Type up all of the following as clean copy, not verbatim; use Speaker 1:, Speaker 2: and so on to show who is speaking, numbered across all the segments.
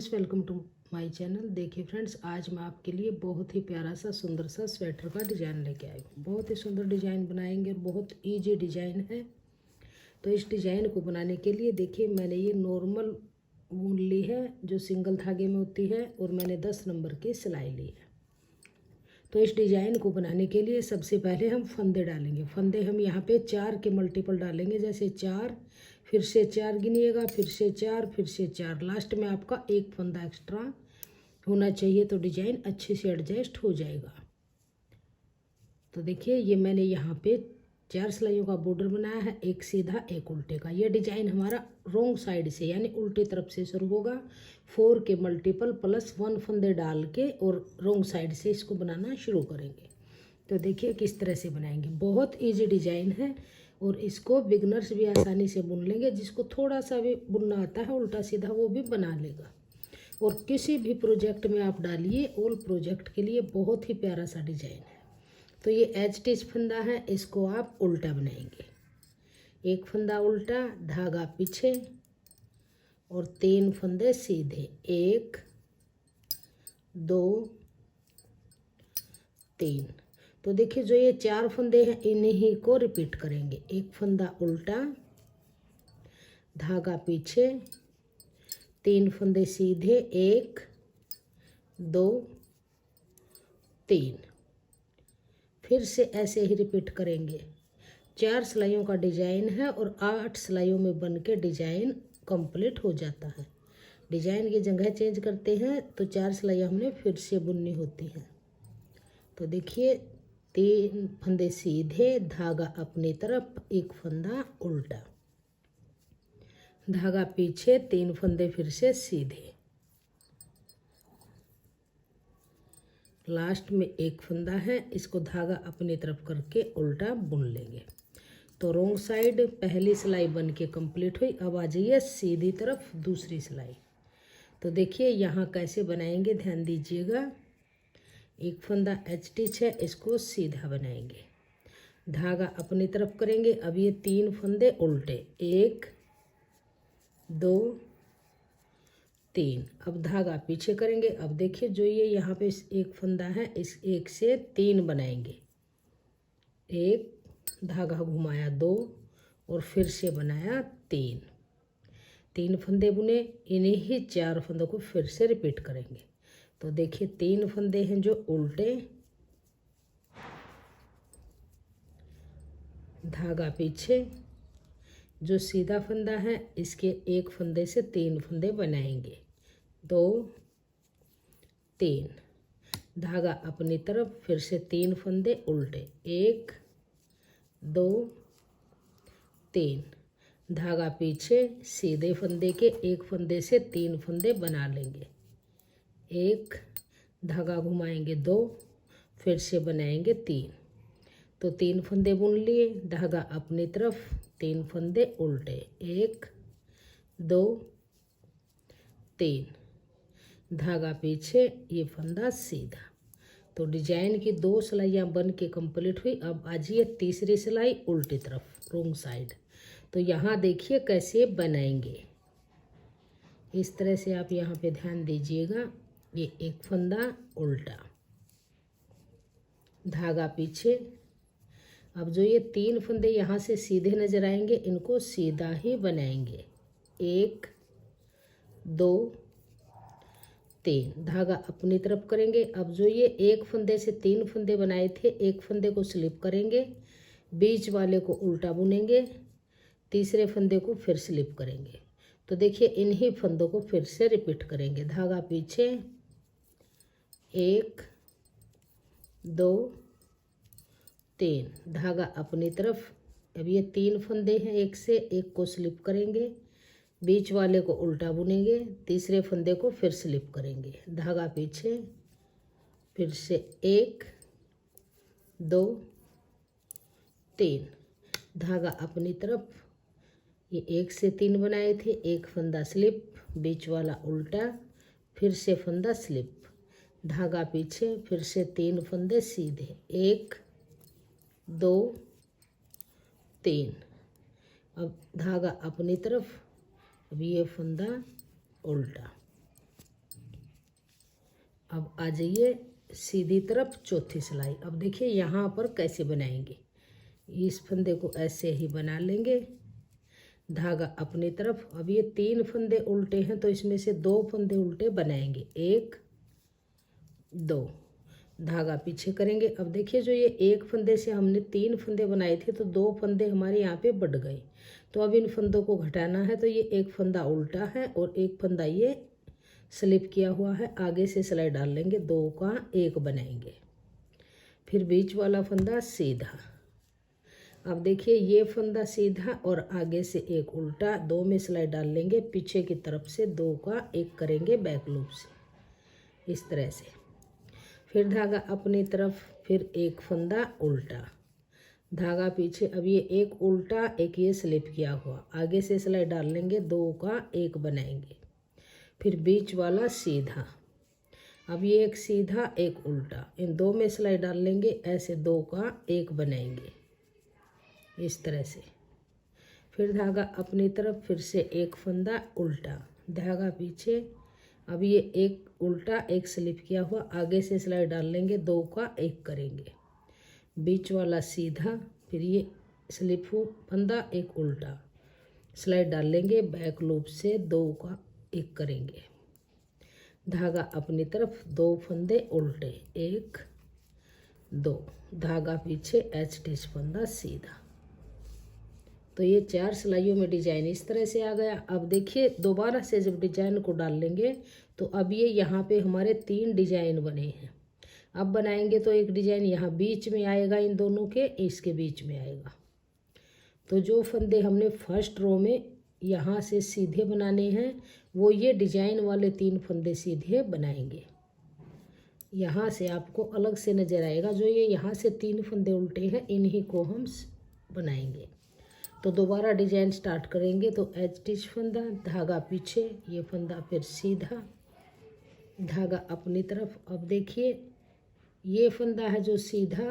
Speaker 1: Friends, welcome to my channel. देखिए friends, आज मैं आपके लिए बहुत ही प्यारा सा सुंदर सा स्वेटर का डिज़ाइन लेके आई हूँ। बहुत ही सुंदर डिज़ाइन बनाएंगे और बहुत इजी डिज़ाइन है। तो इस डिज़ाइन को बनाने के लिए देखिए, मैंने ये नॉर्मल वूल ली है जो सिंगल धागे में होती है, और मैंने 10 नंबर की सिलाई ली है। तो इस डिज़ाइन को बनाने के लिए सबसे पहले हम फंदे डालेंगे। फंदे हम यहाँ पे 4 के मल्टीपल डालेंगे, जैसे 4, फिर से 4 गिनिएगा, फिर से 4, फिर से 4। लास्ट में आपका एक फंदा एक्स्ट्रा होना चाहिए, तो डिज़ाइन अच्छे से एडजस्ट हो जाएगा। तो देखिए, ये मैंने यहाँ पे 4 सिलाइयों का बॉर्डर बनाया है, एक सीधा एक उल्टे का। ये डिज़ाइन हमारा रोंग साइड से यानी उल्टी तरफ से शुरू होगा। 4 के मल्टीपल प्लस 1 फंदे डाल के और रोंग साइड से इसको बनाना शुरू करेंगे। तो देखिए किस तरह से बनाएंगे। बहुत इजी डिज़ाइन है और इसको बिगनर्स भी आसानी से बुन लेंगे। जिसको थोड़ा सा भी बुनना आता है उल्टा सीधा, वो भी बना लेगा। और किसी भी प्रोजेक्ट में आप डालिए, ऑल प्रोजेक्ट के लिए बहुत ही प्यारा सा डिज़ाइन है। तो ये एज स्टिच फंदा है, इसको आप उल्टा बनाएंगे। एक फंदा उल्टा, धागा पीछे और 3 फंदे सीधे। 1 2 3। तो देखिए, जो ये 4 फंदे हैं इन्हीं को रिपीट करेंगे। एक फंदा उल्टा, धागा पीछे, 3 फंदे सीधे। 1 2 3। फिर से ऐसे ही रिपीट करेंगे। 4 सिलाइयों का डिजाइन है और 8 सिलाइयों में बन के डिजाइन कंप्लीट हो जाता है। डिजाइन की जगह चेंज करते हैं तो 4 सिलाइयाँ हमने फिर से बुननी होती हैं। तो देखिए, 3 फंदे सीधे, धागा अपनी तरफ, एक फंदा उल्टा, धागा पीछे, 3 फंदे फिर से सीधे। लास्ट में एक फंदा है, इसको धागा अपनी तरफ करके उल्टा बुन लेंगे। तो रोंग साइड पहली सिलाई बन के कंप्लीट हुई। अब आ जाइए सीधी तरफ दूसरी सिलाई। तो देखिए यहाँ कैसे बनाएंगे, ध्यान दीजिएगा। एक फंदा एच स्टिच है, इसको सीधा बनाएंगे, धागा अपनी तरफ करेंगे। अब ये 3 फंदे उल्टे, 1 2 3। अब धागा पीछे करेंगे। अब देखिए, जो ये यहाँ पे एक फंदा है, इस 1 से 3 बनाएंगे। 1, धागा घुमाया 2 और फिर से बनाया 3 फंदे बुने। इन्हीं ही 4 फंदों को फिर से रिपीट करेंगे। तो देखिए, 3 फंदे हैं जो उल्टे, धागा पीछे, जो सीधा फंदा है इसके एक फंदे से 3 फंदे बनाएंगे। 2 3, धागा अपनी तरफ, फिर से 3 फंदे उल्टे, 1 2 3, धागा पीछे, सीधे फंदे के एक फंदे से 3 फंदे बना लेंगे। 1, धागा घुमाएंगे 2, फिर से बनाएंगे 3। तो 3 फंदे बुन लिए, धागा अपनी तरफ, 3 फंदे उल्टे, 1 2 3, धागा पीछे, ये फंदा सीधा। तो डिजाइन की 2 सिलाइयाँ बन के कंप्लीट हुई। अब आ जाइए तीसरी सिलाई उल्टी तरफ, रोंग साइड। तो यहाँ देखिए कैसे बनाएंगे। इस तरह से आप यहाँ पे ध्यान दीजिएगा। ये एक फंदा उल्टा, धागा पीछे। अब जो ये 3 फंदे यहाँ से सीधे नजर आएंगे, इनको सीधा ही बनाएंगे। 1 2 3, धागा अपनी तरफ करेंगे। अब जो ये एक फंदे से 3 फंदे बनाए थे, एक फंदे को स्लिप करेंगे, बीच वाले को उल्टा बुनेंगे, तीसरे फंदे को फिर स्लिप करेंगे। तो देखिए, इन्हीं फंदों को फिर से रिपीट करेंगे। धागा पीछे, 1 2 3, धागा अपनी तरफ। अब ये 3 फंदे हैं, एक से एक को स्लिप करेंगे, बीच वाले को उल्टा बुनेंगे, तीसरे फंदे को फिर स्लिप करेंगे, धागा पीछे, फिर से 1 2 3, धागा अपनी तरफ। ये 1 से 3 बनाए थे, एक फंदा स्लिप, बीच वाला उल्टा, फिर से फंदा स्लिप, धागा पीछे, फिर से 3 फंदे सीधे, 1 2 3। अब धागा अपनी तरफ, अब ये फंदा उल्टा, अब आ जाइए सीधी तरफ चौथी सिलाई। अब देखिए यहाँ पर कैसे बनाएंगे। इस फंदे को ऐसे ही बना लेंगे, धागा अपनी तरफ। अब ये 3 फंदे उल्टे हैं तो इसमें से 2 फंदे उल्टे बनाएंगे, 1 2, धागा पीछे करेंगे। अब देखिए जो ये 1 फंदे से हमने 3 फंदे बनाए थे तो 2 फंदे हमारे यहाँ पे बढ़ गए। तो अब इन फंदों को घटाना है, तो ये 1 फंदा उल्टा है और 1 फंदा ये स्लिप किया हुआ है। आगे से सिलाई डाल लेंगे, 2 का 1 बनाएंगे, फिर बीच वाला फंदा सीधा। अब देखिए ये फंदा सीधा और आगे से 1 उल्टा, 2 में सिलाई डाल लेंगे, पीछे की तरफ से 2 का 1 करेंगे बैक लूप से इस तरह से। फिर धागा अपनी तरफ, फिर 1 फंदा उल्टा, धागा पीछे। अब ये 1 उल्टा 1 ये स्लिप किया हुआ, आगे से सिलाई डाल लेंगे, 2 का 1 बनाएंगे, फिर बीच वाला सीधा। अब ये 1 सीधा 1 उल्टा, इन 2 में सिलाई डाल लेंगे, ऐसे 2 का 1 बनाएंगे इस तरह से। फिर धागा अपनी तरफ, फिर से 1 फंदा उल्टा, धागा पीछे। अब ये 1 उल्टा 1 स्लिप किया हुआ, आगे से सिलाई डाल लेंगे, 2 का 1 करेंगे, बीच वाला सीधा, फिर ये स्लिप फंदा 1 उल्टा, सिलाई डाल लेंगे, बैक लूप से 2 का 1 करेंगे, धागा अपनी तरफ, 2 फंदे उल्टे, 1 2, धागा पीछे, एच स्टिच फंदा सीधा। तो ये 4 सिलाइयों में डिजाइन इस तरह से आ गया। अब देखिए दोबारा से जब डिजाइन को डाल लेंगे तो अब ये यहाँ पे हमारे 3 डिजाइन बने हैं। अब बनाएंगे तो एक डिजाइन यहाँ बीच में आएगा, इन दोनों के इसके बीच में आएगा। तो जो फंदे हमने फर्स्ट रो में यहाँ से सीधे बनाने हैं वो ये डिजाइन वाले 3 फंदे सीधे बनाएंगे। यहाँ से आपको अलग से नजर आएगा, जो ये यहाँ से 3 फंदे उल्टे हैं इन्हीं को हम बनाएंगे। तो दोबारा डिजाइन स्टार्ट करेंगे। तो एच स्टिच फंदा, धागा पीछे, ये फंदा फिर सीधा, धागा अपनी तरफ। अब देखिए ये फंदा है जो सीधा,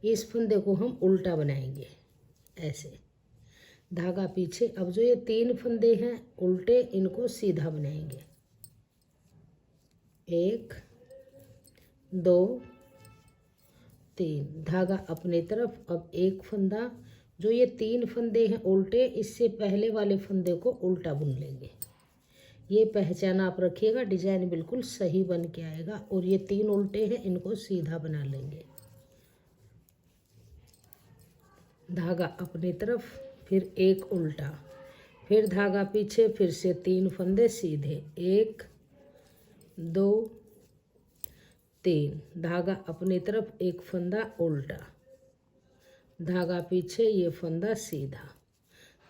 Speaker 1: इस फंदे को हम उल्टा बनाएंगे ऐसे, धागा पीछे। अब जो ये 3 फंदे हैं उल्टे इनको सीधा बनाएंगे, 1 2 3, धागा अपनी तरफ। अब 1 फंदा, जो ये 3 फंदे हैं उल्टे, इससे पहले वाले फंदे को उल्टा बुन लेंगे। ये पहचान आप रखिएगा, डिजाइन बिल्कुल सही बन के आएगा। और ये 3 उल्टे हैं इनको सीधा बना लेंगे, धागा अपनी तरफ, फिर 1 उल्टा, फिर धागा पीछे, फिर से 3 फंदे सीधे, 1 2 3, धागा अपनी तरफ, 1 फंदा उल्टा, धागा पीछे, ये फंदा सीधा,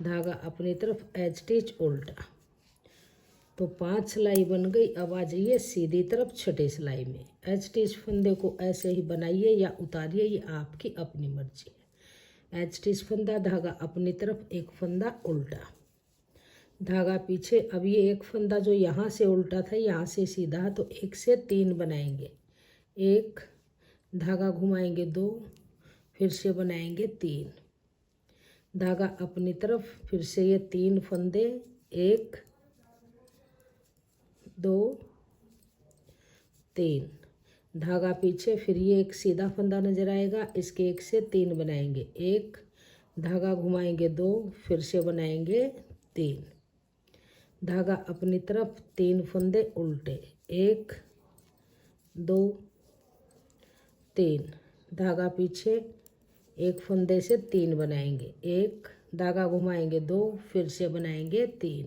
Speaker 1: धागा अपनी तरफ, एच स्टिच उल्टा। तो 5 सिलाई बन गई। अब आ जाइए सीधी तरफ छठी सिलाई में। एच स्टिच फंदे को ऐसे ही बनाइए या उतारिए, ये आपकी अपनी मर्जी है। एच स्टिच फंदा, धागा अपनी तरफ, 1 फंदा उल्टा, धागा पीछे। अब ये 1 फंदा जो यहाँ से उल्टा था यहाँ से सीधा, तो 1 से 3 बनाएंगे, 1, धागा घुमाएंगे 2, फिर से बनाएंगे 3, धागा अपनी तरफ, फिर से ये 3 फंदे, 1 2 3, धागा पीछे, फिर ये 1 सीधा फंदा नजर आएगा, इसके 1 से 3 बनाएंगे, 1, धागा घुमाएंगे 2, फिर से बनाएंगे 3, धागा अपनी तरफ, 3 फंदे उल्टे, 1 2 3, धागा पीछे, 1 फंदे से 3 बनाएंगे, 1, धागा घुमाएंगे 2, फिर से बनाएंगे 3,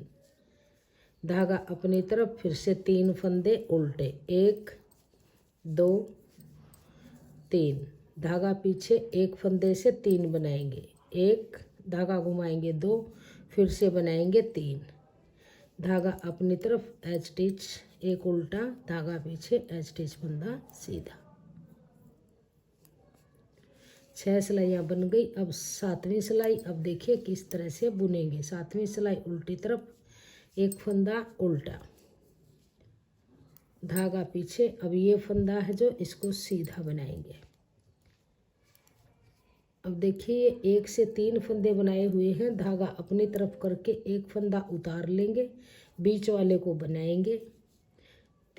Speaker 1: धागा अपनी तरफ, फिर से 3 फंदे उल्टे, 1 2 3, धागा पीछे, 1 फंदे से 3 बनाएंगे, 1, धागा घुमाएंगे 2, फिर से बनाएंगे 3, धागा अपनी तरफ, एच स्टिच, 1 उल्टा, धागा पीछे, एच स्टिच फंदा सीधा। 6 सिलाइयाँ बन गई। अब 7वीं सिलाई। अब देखिए किस तरह से बुनेंगे। 7वीं सिलाई उल्टी तरफ, 1 फंदा उल्टा, धागा पीछे। अब ये फंदा है जो इसको सीधा बनाएंगे। अब देखिए 1 से 3 फंदे बनाए हुए हैं, धागा अपनी तरफ करके 1 फंदा उतार लेंगे, बीच वाले को बनाएंगे,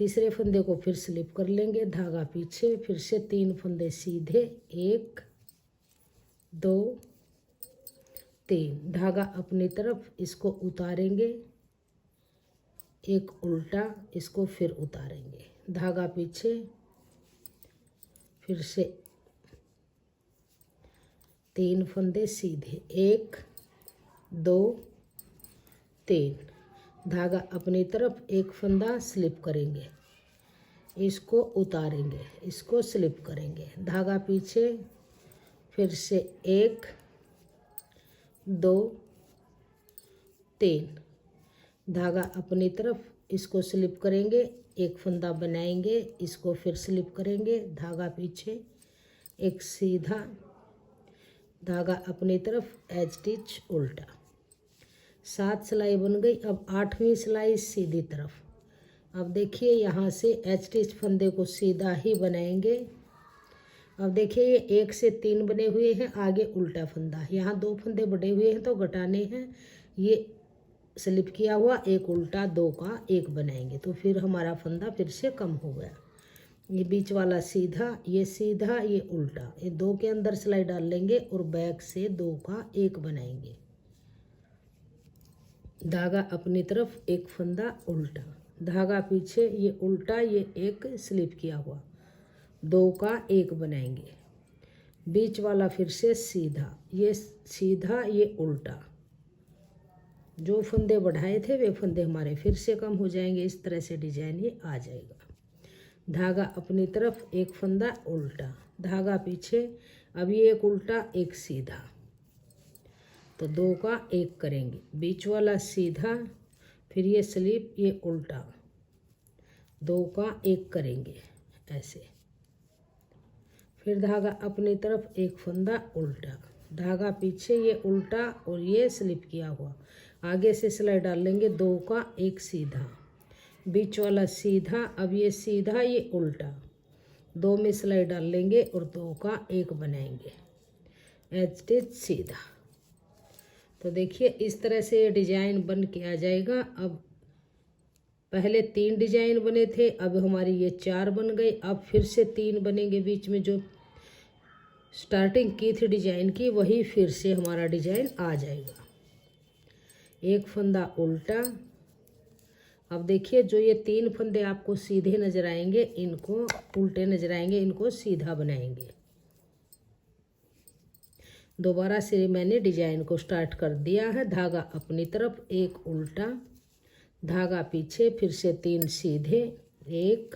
Speaker 1: तीसरे फंदे को फिर स्लिप कर लेंगे, धागा पीछे, फिर से 3 फंदे सीधे, 1 2 3, धागा अपनी तरफ, इसको उतारेंगे, एक उल्टा, इसको फिर उतारेंगे, धागा पीछे, फिर से 3 फंदे सीधे, 1 2 3, धागा अपनी तरफ, एक फंदा स्लिप करेंगे, इसको उतारेंगे, इसको स्लिप करेंगे, धागा पीछे, फिर से 1 2 3, धागा अपनी तरफ, इसको स्लिप करेंगे, एक फंदा बनाएंगे, इसको फिर स्लिप करेंगे, धागा पीछे, एक सीधा, धागा अपनी तरफ, एज स्टिच उल्टा। 7 सिलाई बन गई। अब 8वीं सिलाई सीधी तरफ। अब देखिए यहाँ से एच स्टिच फंदे को सीधा ही बनाएंगे। अब देखिए ये 1 से 3 बने हुए हैं, आगे उल्टा फंदा, यहाँ 2 फंदे बढ़े हुए हैं तो घटाने हैं, ये स्लिप किया हुआ, एक उल्टा, 2 का 1 बनाएंगे तो फिर हमारा फंदा फिर से कम हो गया। ये बीच वाला सीधा, ये उल्टा, ये 2 के अंदर सिलाई डाल लेंगे और बैक से 2 का 1 बनाएंगे, धागा अपनी तरफ, एक फंदा उल्टा, धागा पीछे, ये उल्टा, ये 1 स्लिप किया हुआ, 2 का 1 बनाएंगे, बीच वाला फिर से सीधा, ये सीधा, ये उल्टा, जो फंदे बढ़ाए थे वे फंदे हमारे फिर से कम हो जाएंगे। इस तरह से डिजाइन ये आ जाएगा। धागा अपनी तरफ, एक फंदा उल्टा, धागा पीछे, अब ये एक उल्टा, एक सीधा, तो 2 का 1 करेंगे, बीच वाला सीधा, फिर ये स्लिप, ये उल्टा, 2 का 1 करेंगे ऐसे, फिर धागा अपनी तरफ, एक फंदा उल्टा, धागा पीछे, ये उल्टा और ये स्लिप किया हुआ, आगे से सिलाई डाल लेंगे, 2 का 1 सीधा, बीच वाला सीधा, अब ये सीधा, ये उल्टा, 2 में सिलाई डाल लेंगे और 2 का 1 बनाएंगे, एज स्टिच सीधा। तो देखिए इस तरह से ये डिजाइन बन के आ जाएगा। अब पहले 3 डिजाइन बने थे, अब हमारी ये 4 बन गए, अब फिर से 3 बनेंगे, बीच में जो स्टार्टिंग की थी डिजाइन की वही फिर से हमारा डिजाइन आ जाएगा। एक फंदा उल्टा। अब देखिए जो ये 3 फंदे आपको सीधे नजर आएंगे, इनको उल्टे नजर आएंगे, इनको सीधा बनाएंगे। दोबारा से मैंने डिजाइन को स्टार्ट कर दिया है। धागा अपनी तरफ, एक उल्टा, धागा पीछे, फिर से 3 सीधे, 1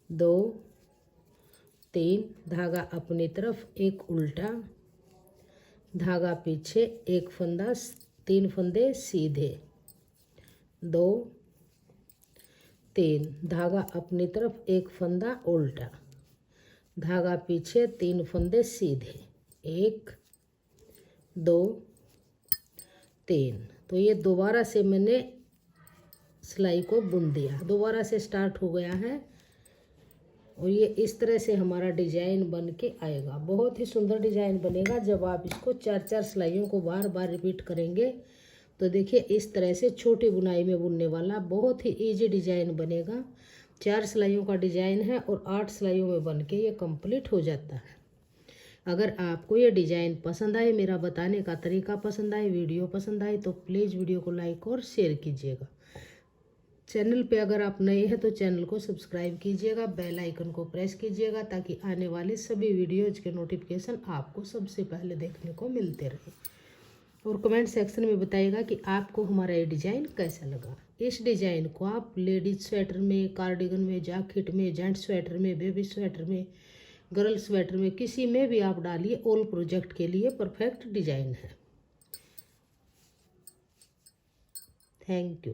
Speaker 1: 2 3, धागा अपनी तरफ, एक उल्टा, धागा पीछे, एक फंदा, 3 फंदे सीधे, 2 3, धागा अपनी तरफ, एक फंदा उल्टा, धागा पीछे, 3 फंदे सीधे, 1 2 3। तो ये दोबारा से मैंने सिलाई को बुन दिया, दोबारा से स्टार्ट हो गया है और ये इस तरह से हमारा डिजाइन बन के आएगा। बहुत ही सुंदर डिजाइन बनेगा जब आप इसको 4-4 सिलाइयों को बार बार रिपीट करेंगे। तो देखिए इस तरह से छोटी बुनाई में बुनने वाला बहुत ही इजी डिजाइन बनेगा। 4 सिलाइयों का डिजाइन है और 8 सिलाइयों में बन के ये कंप्लीट हो जाता है। अगर आपको ये डिज़ाइन पसंद आए, मेरा बताने का तरीका पसंद आए, वीडियो पसंद आए तो प्लीज़ वीडियो को लाइक और शेयर कीजिएगा। चैनल पे अगर आप नए हैं तो चैनल को सब्सक्राइब कीजिएगा, बेल आइकन को प्रेस कीजिएगा ताकि आने वाले सभी वीडियोज़ के नोटिफिकेशन आपको सबसे पहले देखने को मिलते रहे। और कमेंट सेक्शन में बताइएगा कि आपको हमारा ये डिज़ाइन कैसा लगा। इस डिज़ाइन को आप लेडीज स्वेटर में, कार्डिगन में, जैकेट में, जेंट्स स्वेटर में, बेबी स्वेटर में, गर्ल स्वेटर में, किसी में भी आप डालिए, ऑल प्रोजेक्ट के लिए परफेक्ट डिजाइन है। Thank you.